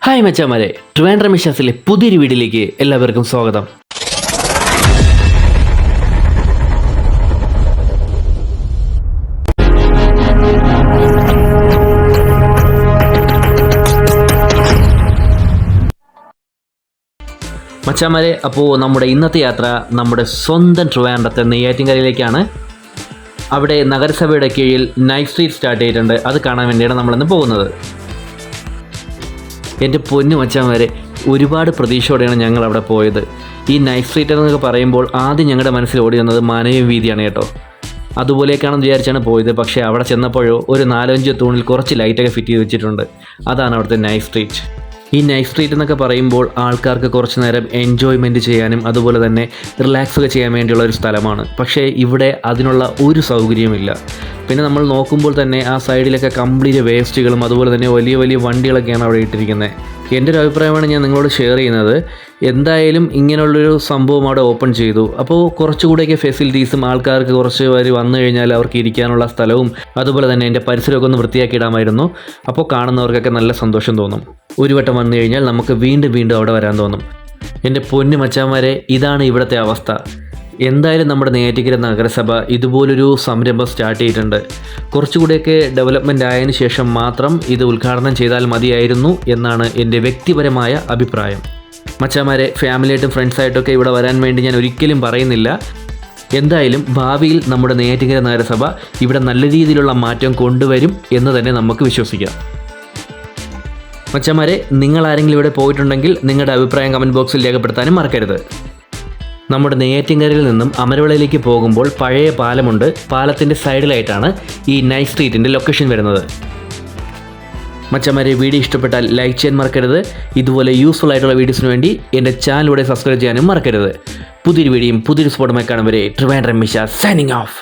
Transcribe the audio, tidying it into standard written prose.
Hi മച്ചാമാരെ, ട്രിവാൻഡ്രം മിഷാസിലെ പുതിയൊരു വീഡിയോയിലേക്ക് എല്ലാവർക്കും സ്വാഗതം. മച്ചാമാരെ, അപ്പോൾ നമ്മുടെ ഇന്നത്തെ യാത്ര നമ്മുടെ സ്വന്തം ട്രിവാൻഡ്രത്തെ നെയ്യാറ്റിൻകരയിലേക്കാണ്. അവിടെ നഗരസഭയുടെ കീഴിൽ നൈറ്റ് സ്ട്രീറ്റ് സ്റ്റാർട്ട് ചെയ്തിട്ടുണ്ട്. അത് കാണാൻ വേണ്ടിയാണ് നമ്മളിന്ന് പോകുന്നത്. എൻ്റെ പൊന്നു മച്ചാന്മാരെ, ഒരുപാട് പ്രതീക്ഷയോടെയാണ് ഞങ്ങൾ അവിടെ പോയത്. ഈ നൈറ്റ് സ്ട്രീറ്റ് എന്നൊക്കെ പറയുമ്പോൾ ആദ്യം ഞങ്ങളുടെ മനസ്സിൽ ഓടി വന്നത് മാനവീയം വീതിയാണ് കേട്ടോ. അതുപോലെയൊക്കെയാണെന്ന് വിചാരിച്ചാണ് പോയത്. പക്ഷേ അവിടെ ചെന്നപ്പോഴോ ഒരു 4-5 തൂണിൽ കുറച്ച് ലൈറ്റൊക്കെ ഫിറ്റ് ചെയ്ത് വെച്ചിട്ടുണ്ട്. അതാണ് അവിടുത്തെ നൈറ്റ് സ്ട്രീറ്റ്. ഈ നൈറ്റ് സ്ട്രീറ്റ് എന്നൊക്കെ പറയുമ്പോൾ ആൾക്കാർക്ക് കുറച്ച് നേരം എൻജോയ്മെൻറ്റ് ചെയ്യാനും അതുപോലെ തന്നെ റിലാക്സ് ഒക്കെ ചെയ്യാൻ വേണ്ടിയുള്ള ഒരു സ്ഥലമാണ്. പക്ഷേ ഇവിടെ അതിനുള്ള ഒരു സൗകര്യമില്ല. പിന്നെ നമ്മൾ നോക്കുമ്പോൾ തന്നെ ആ സൈഡിലൊക്കെ കംപ്ലീറ്റ് വേസ്റ്റുകളും അതുപോലെ തന്നെ വലിയ വലിയ വണ്ടികളൊക്കെയാണ് അവിടെ ഇട്ടിരിക്കുന്നത്. എൻ്റെ ഒരു അഭിപ്രായമാണ് ഞാൻ നിങ്ങളോട് ഷെയർ ചെയ്യുന്നത്. എന്തായാലും ഇങ്ങനെയുള്ളൊരു സംഭവം അവിടെ ഓപ്പൺ ചെയ്തു. അപ്പോൾ കുറച്ചുകൂടെയൊക്കെ ഫെസിലിറ്റീസും ആൾക്കാർക്ക് കുറച്ച് പേര് വന്നു കഴിഞ്ഞാൽ അവർക്ക് ഇരിക്കാനുള്ള സ്ഥലവും അതുപോലെ തന്നെ എൻ്റെ പരിസരമൊക്കെ ഒന്ന് വൃത്തിയാക്കി ഇടാമായിരുന്നു. അപ്പോൾ കാണുന്നവർക്കൊക്കെ നല്ല സന്തോഷം തോന്നും. ഒരു വട്ടം വന്നു കഴിഞ്ഞാൽ നമുക്ക് വീണ്ടും അവിടെ വരാൻ തോന്നും. എൻ്റെ പൊന്നു മച്ചാന്മാരെ, ഇതാണ് ഇവിടുത്തെ അവസ്ഥ. എന്തായാലും നമ്മുടെ നെയ്യാറ്റിൻകര നഗരസഭ ഇതുപോലൊരു സംരംഭം സ്റ്റാർട്ട് ചെയ്തിട്ടുണ്ട്. കുറച്ചുകൂടെയൊക്കെ ഡെവലപ്മെൻ്റ് ആയതിനു ശേഷം മാത്രം ഇത് ഉദ്ഘാടനം ചെയ്താൽ മതിയായിരുന്നു എന്നാണ് എൻ്റെ വ്യക്തിപരമായ അഭിപ്രായം. മച്ചാന്മാരെ, ഫാമിലിയായിട്ടും ഫ്രണ്ട്സായിട്ടൊക്കെ ഇവിടെ വരാൻ വേണ്ടി ഞാൻ ഒരിക്കലും പറയുന്നില്ല. എന്തായാലും ഭാവിയിൽ നമ്മുടെ നെയ്യാറ്റിൻകര നഗരസഭ ഇവിടെ നല്ല രീതിയിലുള്ള മാറ്റം കൊണ്ടുവരും എന്ന് തന്നെ നമുക്ക് വിശ്വസിക്കാം. മച്ചാന്മാരെ, നിങ്ങൾ ആരെങ്കിലും ഇവിടെ പോയിട്ടുണ്ടെങ്കിൽ നിങ്ങളുടെ അഭിപ്രായം കമൻറ്റ് ബോക്സിൽ രേഖപ്പെടുത്താനും മറക്കരുത്. നമ്മുടെ നെയ്യാറ്റിൻകരയിൽ നിന്നും അമരവിളയിലേക്ക് പോകുമ്പോൾ പഴയ പാലമുണ്ട്. പാലത്തിൻ്റെ സൈഡിലായിട്ടാണ് ഈ നൈറ്റ് സ്ട്രീറ്റിൻ്റെ ലൊക്കേഷൻ വരുന്നത്. മച്ചന്മാരെ, വീഡിയോ ഇഷ്ടപ്പെട്ടാൽ ലൈക്ക് ചെയ്യാൻ മറക്കരുത്. ഇതുപോലെ യൂസ്ഫുൾ ആയിട്ടുള്ള വീഡിയോസിന് വേണ്ടി എൻ്റെ ചാനലിലൂടെ സബ്സ്ക്രൈബ് ചെയ്യാനും മറക്കരുത്. പുതിയൊരു വീഡിയോയും പുതിയൊരു സ്പോട്ടുമായി കാണും വരെ ട്രിവാൻഡ്രം മിഷ സൈനിങ് ഓഫ്.